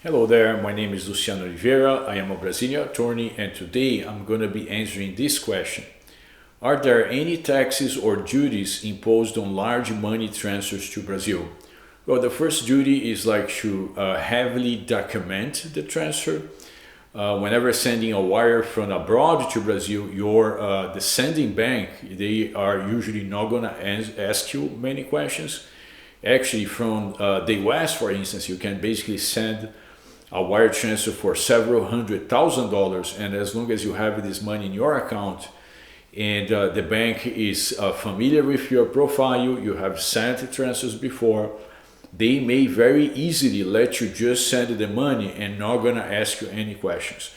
Hello there, my name is Luciano Oliveira. I am a Brazilian attorney, and today I'm going to be answering this question. Are there any taxes or duties imposed on large money transfers to Brazil? Well, the first duty is like to heavily document the transfer. Whenever sending a wire from abroad to Brazil, the sending bank, they are usually not going to ask you many questions. Actually, from the US, for instance, you can basically send a wire transfer for several $100,000, and as long as you have this money in your account and the bank is familiar with your profile, you have sent transfers before, they may very easily let you just send the money and not gonna ask you any questions.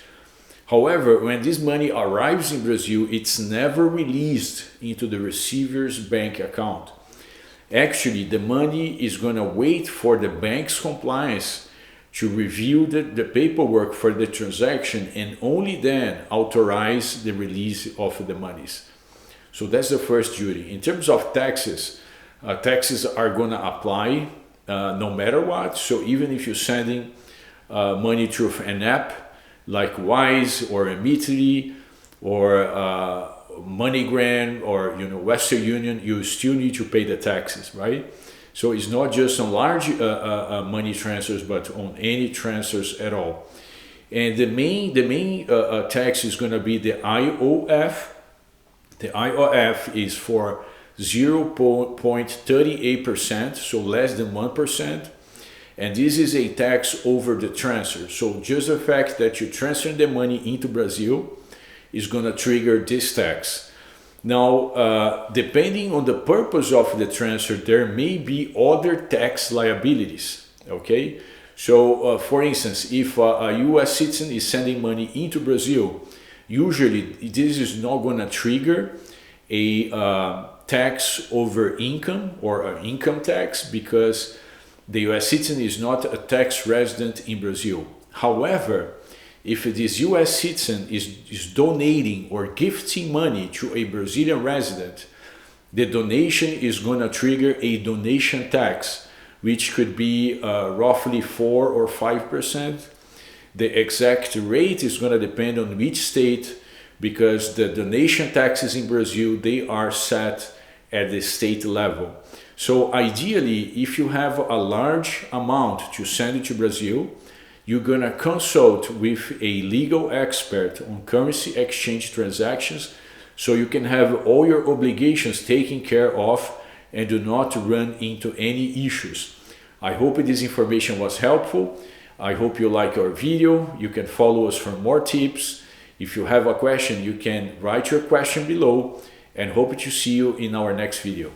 However, when this money arrives in Brazil, it's never released into the receiver's bank account. Actually, the money is gonna wait for the bank's compliance to review the paperwork for the transaction and only then authorize the release of the monies. So that's the first duty. In terms of taxes, taxes are going to apply no matter what. So even if you're sending money through an app like Wise or Remitly or MoneyGram or Western Union, you still need to pay the taxes, right? So it's not just on large money transfers, but on any transfers at all. And the main tax is going to be the IOF. The IOF is for 0.38%, so less than 1%. And this is a tax over the transfer. So just the fact that you transfer the money into Brazil is going to trigger this tax. Now, depending on the purpose of the transfer, there may be other tax liabilities, okay? So, for instance, if a US citizen is sending money into Brazil, usually this is not going to trigger a tax over income or an income tax because the US citizen is not a tax resident in Brazil. However, if this US citizen is donating or gifting money to a Brazilian resident, the donation is going to trigger a donation tax, which could be roughly 4 or 5%. The exact rate is going to depend on which state, because the donation taxes in Brazil, they are set at the state level. So ideally, if you have a large amount to send to Brazil, you're going to consult with a legal expert on currency exchange transactions so you can have all your obligations taken care of and do not run into any issues. I hope this information was helpful. I hope you like our video. You can follow us for more tips. If you have a question, you can write your question below, and hope to see you in our next video.